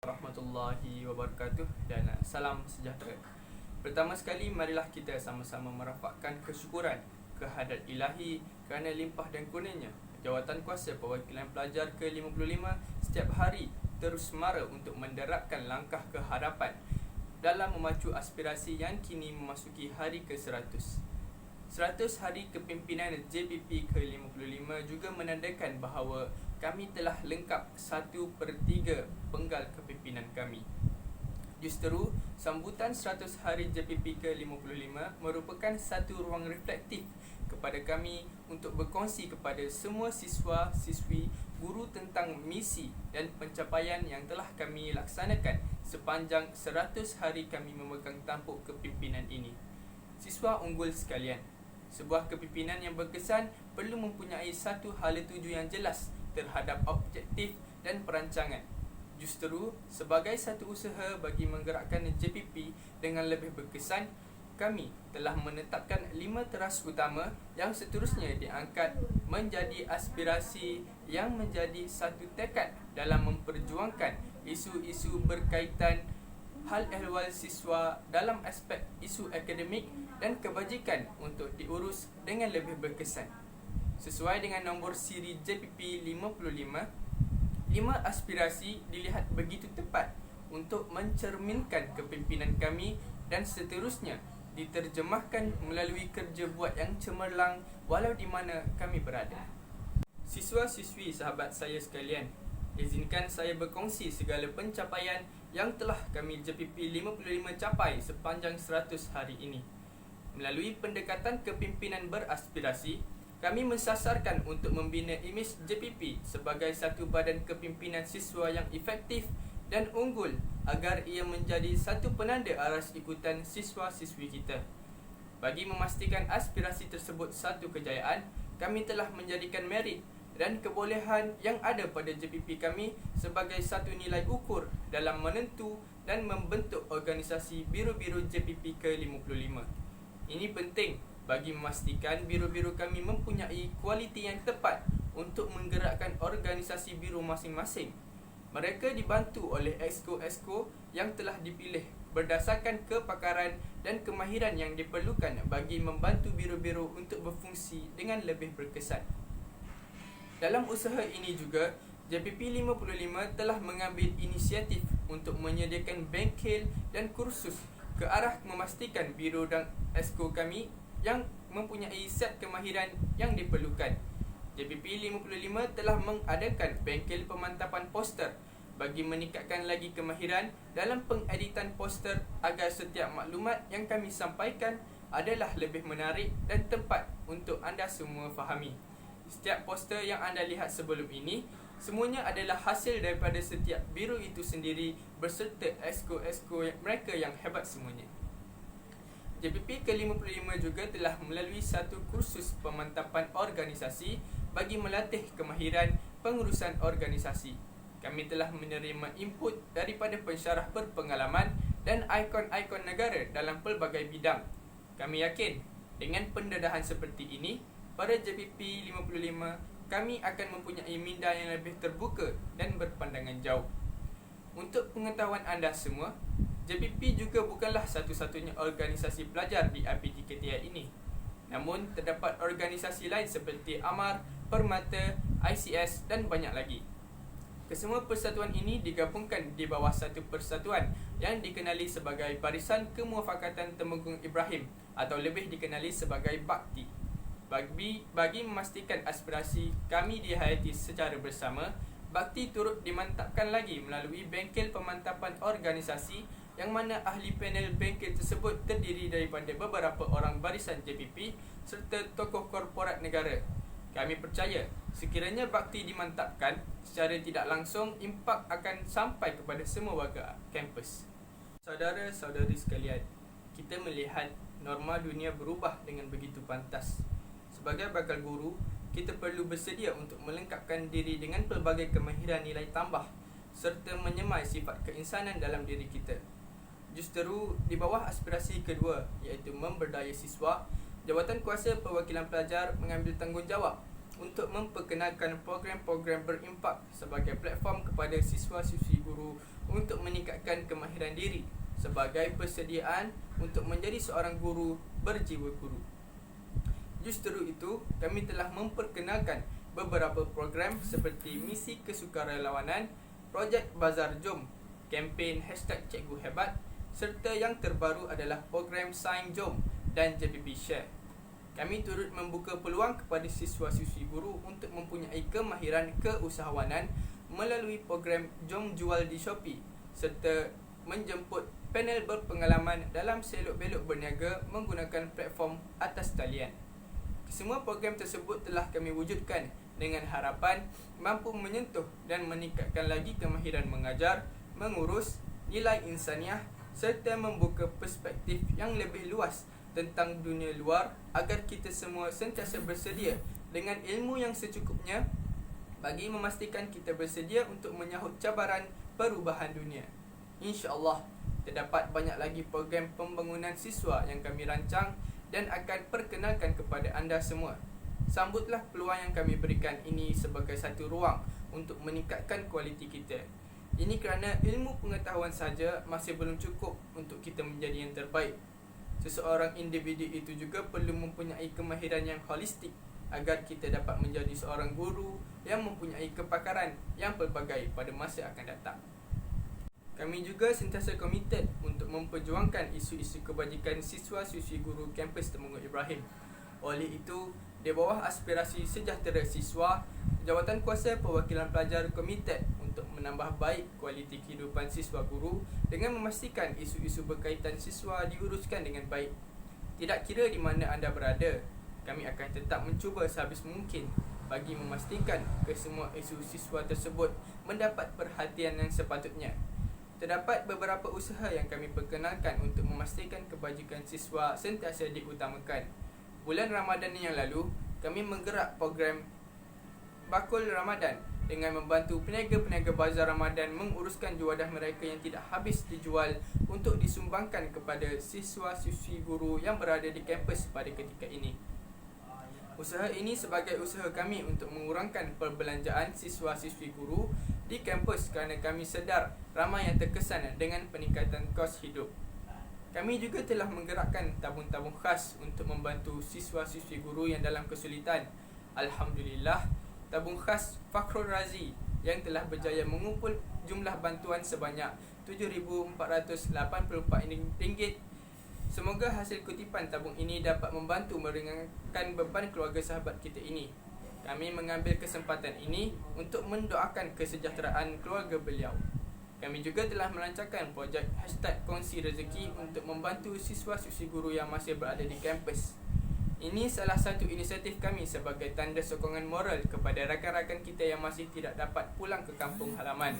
Warahmatullahi wabarakatuh dan salam sejahtera. Pertama sekali, marilah kita sama-sama merapatkan kesyukuran kehadrat Ilahi kerana limpah dan kurnianya. Jawatankuasa Perwakilan Pelajar ke-55 setiap hari terus mara untuk menderapkan langkah ke hadapan dalam memacu aspirasi yang kini memasuki hari ke-100. 100 hari kepimpinan JPP ke-55 juga menandakan bahawa kami telah lengkap 1/3 penggal kepimpinan kami. Justeru, sambutan 100 hari JPP ke-55 merupakan satu ruang reflektif kepada kami untuk berkongsi kepada semua siswa-siswi guru tentang misi dan pencapaian yang telah kami laksanakan sepanjang 100 hari kami memegang tampuk kepimpinan ini. Siswa unggul sekalian, sebuah kepimpinan yang berkesan perlu mempunyai satu hala tuju yang jelas terhadap objektif dan perancangan. Justeru, sebagai satu usaha bagi menggerakkan JPP dengan lebih berkesan, kami telah menetapkan 5 teras utama yang seterusnya diangkat menjadi aspirasi yang menjadi satu tekad dalam memperjuangkan isu-isu berkaitan hal ehwal siswa dalam aspek isu akademik dan kebajikan untuk diurus dengan lebih berkesan. Sesuai dengan nombor siri JPP 55, 5 aspirasi dilihat begitu tepat untuk mencerminkan kepimpinan kami dan seterusnya diterjemahkan melalui kerja buat yang cemerlang walau di mana kami berada. Siswa-siswi sahabat saya sekalian, izinkan saya berkongsi segala pencapaian yang telah kami JPP 55 capai sepanjang 100 hari ini. Melalui pendekatan kepimpinan beraspirasi, kami mensasarkan untuk membina imej JPP sebagai satu badan kepimpinan siswa yang efektif dan unggul agar ia menjadi satu penanda aras ikutan siswa-siswi kita. Bagi memastikan aspirasi tersebut satu kejayaan, kami telah menjadikan merit dan kebolehan yang ada pada JPP kami sebagai satu nilai ukur dalam menentu dan membentuk organisasi biru-biru JPP ke-55. Ini penting bagi memastikan biru-biru kami mempunyai kualiti yang tepat untuk menggerakkan organisasi biru masing-masing. Mereka dibantu oleh exco-exco yang telah dipilih berdasarkan kepakaran dan kemahiran yang diperlukan bagi membantu biru-biru untuk berfungsi dengan lebih berkesan. Dalam usaha ini juga, JPP 55 telah mengambil inisiatif untuk menyediakan bengkel dan kursus ke arah memastikan biru dan exco kami yang mempunyai set kemahiran yang diperlukan. JPP 55 telah mengadakan bengkel pemantapan poster bagi meningkatkan lagi kemahiran dalam pengeditan poster agar setiap maklumat yang kami sampaikan adalah lebih menarik dan tepat untuk anda semua fahami. Setiap poster yang anda lihat sebelum ini, semuanya adalah hasil daripada setiap biru itu sendiri berserta exco-exco mereka yang hebat semuanya. JPP ke-55 juga telah melalui satu kursus pemantapan organisasi bagi melatih kemahiran pengurusan organisasi. Kami telah menerima input daripada pensyarah berpengalaman dan ikon-ikon negara dalam pelbagai bidang. Kami yakin dengan pendedahan seperti ini, pada JPP 55 kami akan mempunyai minda yang lebih terbuka dan berpandangan jauh. Untuk pengetahuan anda semua, JPP juga bukanlah satu-satunya organisasi pelajar di IPG-KTI ini. Namun, terdapat organisasi lain seperti AMAR, Permata, ICS dan banyak lagi. Kesemua persatuan ini digabungkan di bawah satu persatuan yang dikenali sebagai Barisan Kemuafakatan Temenggung Ibrahim atau lebih dikenali sebagai BAKTI. Bagi memastikan aspirasi kami dihayati secara bersama, BAKTI turut dimantapkan lagi melalui bengkel pemantapan organisasi yang mana ahli panel bengkel tersebut terdiri daripada beberapa orang barisan JPP serta tokoh korporat negara. Kami percaya sekiranya BAKTI dimantapkan, secara tidak langsung impak akan sampai kepada semua warga kampus. Saudara-saudari sekalian, kita melihat norma dunia berubah dengan begitu pantas. Sebagai bakal guru, kita perlu bersedia untuk melengkapkan diri dengan pelbagai kemahiran nilai tambah serta menyemai sifat keinsanan dalam diri kita. Justeru, di bawah aspirasi kedua iaitu memberdaya siswa, Jawatankuasa Perwakilan Pelajar mengambil tanggungjawab untuk memperkenalkan program-program berimpak sebagai platform kepada siswa-siswi guru untuk meningkatkan kemahiran diri sebagai persediaan untuk menjadi seorang guru berjiwa guru. Justru itu, kami telah memperkenalkan beberapa program seperti misi kesukarelawanan, projek Bazar Jom, kempen #Cikgu Hebat, serta yang terbaru adalah program Saing Jom dan JPP Share. Kami turut membuka peluang kepada siswa-siswi guru untuk mempunyai kemahiran keusahawanan melalui program Jom Jual di Shopee serta menjemput panel berpengalaman dalam selok-belok berniaga menggunakan platform atas talian. Semua program tersebut telah kami wujudkan dengan harapan mampu menyentuh dan meningkatkan lagi kemahiran mengajar, mengurus, nilai insaniah serta membuka perspektif yang lebih luas tentang dunia luar agar kita semua sentiasa bersedia dengan ilmu yang secukupnya bagi memastikan kita bersedia untuk menyahut cabaran perubahan dunia. InsyaAllah, terdapat banyak lagi program pembangunan siswa yang kami rancang dan akan perkenalkan kepada anda semua. Sambutlah peluang yang kami berikan ini sebagai satu ruang untuk meningkatkan kualiti kita. Ini kerana ilmu pengetahuan saja masih belum cukup untuk kita menjadi yang terbaik. Seseorang individu itu juga perlu mempunyai kemahiran yang holistik agar kita dapat menjadi seorang guru yang mempunyai kepakaran yang pelbagai pada masa akan datang. Kami juga sentiasa komited untuk memperjuangkan isu-isu kebajikan siswa-siswi guru kampus Temenggung Ibrahim. Oleh itu, di bawah aspirasi sejahtera siswa, Jawatankuasa Perwakilan Pelajar komited untuk menambah baik kualiti kehidupan siswa guru dengan memastikan isu-isu berkaitan siswa diuruskan dengan baik. Tidak kira di mana anda berada, kami akan tetap mencuba sehabis mungkin bagi memastikan kesemua isu siswa tersebut mendapat perhatian yang sepatutnya. Terdapat beberapa usaha yang kami perkenalkan untuk memastikan kebajikan siswa sentiasa diutamakan. Bulan Ramadan yang lalu, kami menggerak program Bakul Ramadan dengan membantu peniaga-peniaga bazar Ramadan menguruskan juadah mereka yang tidak habis dijual untuk disumbangkan kepada siswa-siswi guru yang berada di kampus pada ketika ini. Usaha ini sebagai usaha kami untuk mengurangkan perbelanjaan siswa-siswi guru di kampus kerana kami sedar ramai yang terkesan dengan peningkatan kos hidup. Kami juga telah menggerakkan tabung-tabung khas untuk membantu siswa-siswi guru yang dalam kesulitan. Alhamdulillah, tabung khas Fakhrul Razi yang telah berjaya mengumpul jumlah bantuan sebanyak RM7,484. Semoga hasil kutipan tabung ini dapat membantu meringankan beban keluarga sahabat kita ini. Kami mengambil kesempatan ini untuk mendoakan kesejahteraan keluarga beliau. Kami juga telah melancarkan projek #Kongsi Rezeki untuk membantu siswa-siswi guru yang masih berada di kampus. Ini salah satu inisiatif kami sebagai tanda sokongan moral kepada rakan-rakan kita yang masih tidak dapat pulang ke kampung halaman.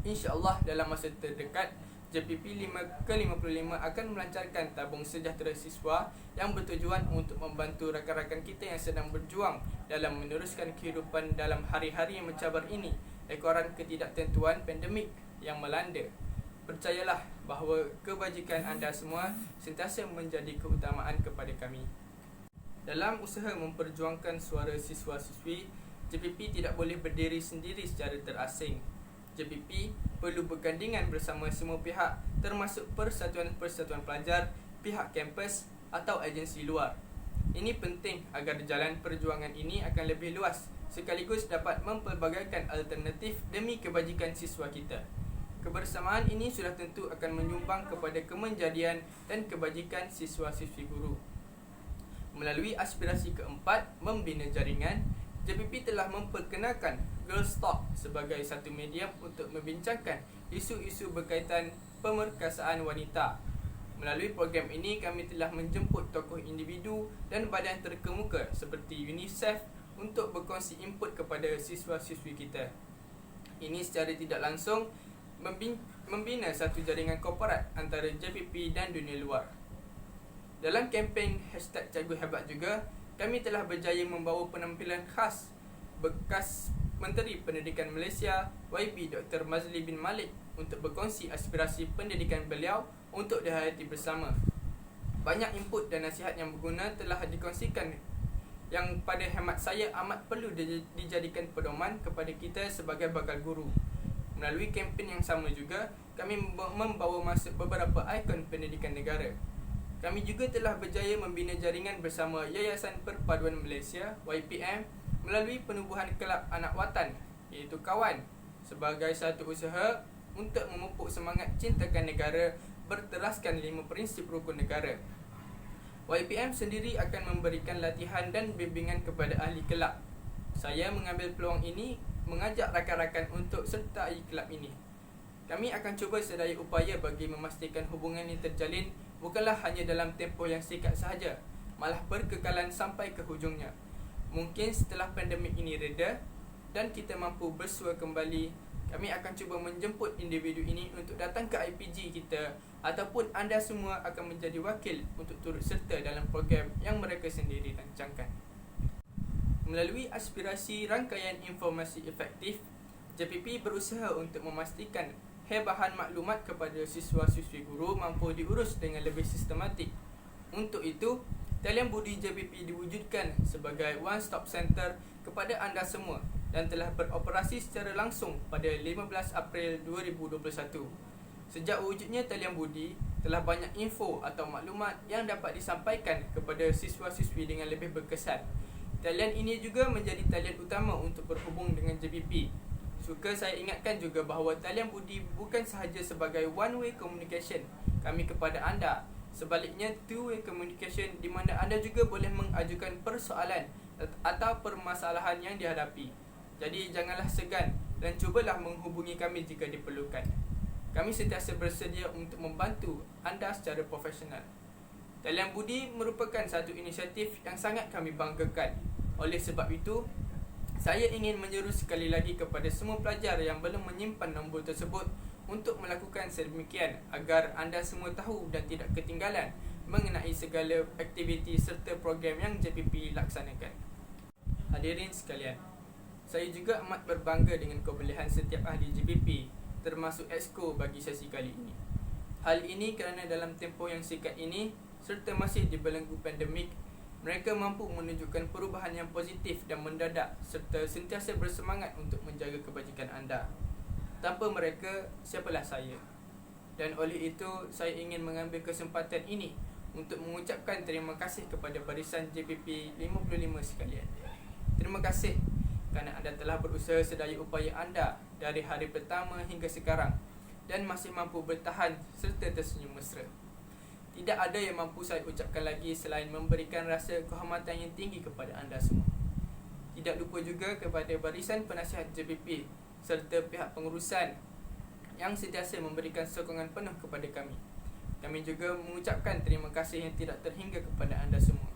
InsyaAllah dalam masa terdekat, JPP ke-55 akan melancarkan tabung sejahtera siswa yang bertujuan untuk membantu rakan-rakan kita yang sedang berjuang dalam meneruskan kehidupan dalam hari-hari yang mencabar ini ekoran ketidaktentuan pandemik yang melanda. Percayalah bahawa kebajikan anda semua sentiasa menjadi keutamaan kepada kami. Dalam usaha memperjuangkan suara siswa-siswi, JPP tidak boleh berdiri sendiri secara terasing. JPP perlu bergandingan bersama semua pihak termasuk persatuan-persatuan pelajar, pihak kampus atau agensi luar. Ini penting agar jalan perjuangan ini akan lebih luas sekaligus dapat mempelbagaikan alternatif demi kebajikan siswa kita. Kebersamaan ini sudah tentu akan menyumbang kepada kemenjadian dan kebajikan siswa-siswi guru. Melalui aspirasi keempat, membina jaringan, JPP telah memperkenalkan Girls Talk sebagai satu medium untuk membincangkan isu-isu berkaitan pemerkasaan wanita. Melalui program ini, kami telah menjemput tokoh individu dan badan terkemuka seperti UNICEF untuk berkongsi input kepada siswa-siswi kita. Ini secara tidak langsung membina satu jaringan korporat antara JPP dan dunia luar. Dalam kempen #Cikgu Hebat juga, kami telah berjaya membawa penampilan khas bekas Menteri Pendidikan Malaysia YB Dr. Mazli bin Malik untuk berkongsi aspirasi pendidikan beliau untuk dihayati bersama. Banyak input dan nasihat yang berguna telah dikongsikan yang pada hemat saya amat perlu dijadikan pedoman kepada kita sebagai bakal guru. Melalui kempen yang sama juga, kami membawa masuk beberapa ikon pendidikan negara. Kami juga telah berjaya membina jaringan bersama Yayasan Perpaduan Malaysia YPM melalui penubuhan kelab anak watan iaitu Kawan sebagai satu usaha untuk memupuk semangat cintakan negara berteraskan 5 prinsip rukun negara. YPM sendiri akan memberikan latihan dan bimbingan kepada ahli kelab. Saya mengambil peluang ini mengajak rakan-rakan untuk sertai kelab ini. Kami akan cuba sedaya upaya bagi memastikan hubungan ini terjalin bukanlah hanya dalam tempoh yang singkat sahaja, malah berkekalan sampai ke hujungnya. Mungkin setelah pandemik ini reda dan kita mampu bersua kembali, kami akan cuba menjemput individu ini untuk datang ke IPG kita ataupun anda semua akan menjadi wakil untuk turut serta dalam program yang mereka sendiri rancangkan. Melalui aspirasi rangkaian informasi efektif, JPP berusaha untuk memastikan hebahan maklumat kepada siswa-siswi guru mampu diurus dengan lebih sistematik. Untuk itu, talian budi JPP diwujudkan sebagai one-stop center kepada anda semua dan telah beroperasi secara langsung pada 15 April 2021. Sejak wujudnya talian budi, telah banyak info atau maklumat yang dapat disampaikan kepada siswa-siswi dengan lebih berkesan. Talian ini juga menjadi talian utama untuk berhubung dengan JPP. Suka saya ingatkan juga bahawa talian budi bukan sahaja sebagai one-way communication kami kepada anda. Sebaliknya, two-way communication di mana anda juga boleh mengajukan persoalan atau permasalahan yang dihadapi. Jadi janganlah segan dan cubalah menghubungi kami jika diperlukan. Kami sentiasa bersedia untuk membantu anda secara profesional. Talian budi merupakan satu inisiatif yang sangat kami banggakan. Oleh sebab itu, saya ingin menyeru sekali lagi kepada semua pelajar yang belum menyimpan nombor tersebut untuk melakukan sedemikian agar anda semua tahu dan tidak ketinggalan mengenai segala aktiviti serta program yang JPP laksanakan. Hadirin sekalian, saya juga amat berbangga dengan kebolehan setiap ahli JPP termasuk Exco bagi sesi kali ini. Hal ini kerana dalam tempoh yang singkat ini serta masih dibelenggu pandemik, mereka mampu menunjukkan perubahan yang positif dan mendadak serta sentiasa bersemangat untuk menjaga kebajikan anda. Tanpa mereka, siapalah saya? Dan oleh itu, saya ingin mengambil kesempatan ini untuk mengucapkan terima kasih kepada barisan JPP 55 sekalian. Terima kasih kerana anda telah berusaha sedaya upaya anda dari hari pertama hingga sekarang dan masih mampu bertahan serta tersenyum mesra. Tidak ada yang mampu saya ucapkan lagi selain memberikan rasa kehormatan yang tinggi kepada anda semua. Tidak lupa juga kepada barisan penasihat JPP serta pihak pengurusan yang sentiasa memberikan sokongan penuh kepada kami. Kami juga mengucapkan terima kasih yang tidak terhingga kepada anda semua.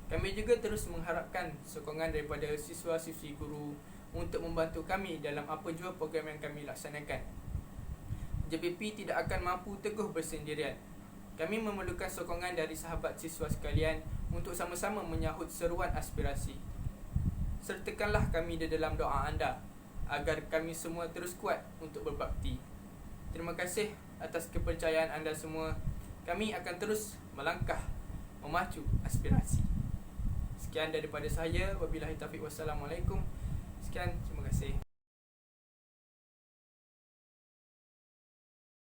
Kami juga terus mengharapkan sokongan daripada siswa-siswi guru untuk membantu kami dalam apa jua program yang kami laksanakan. JPP tidak akan mampu teguh bersendirian. Kami memerlukan sokongan dari sahabat siswa sekalian untuk sama-sama menyahut seruan aspirasi. Sertakanlah kami di dalam doa anda agar kami semua terus kuat untuk berbakti. Terima kasih atas kepercayaan anda semua. Kami akan terus melangkah memacu aspirasi. Sekian daripada saya. Wabillahi taufiq wassalamualaikum. Sekian, terima kasih.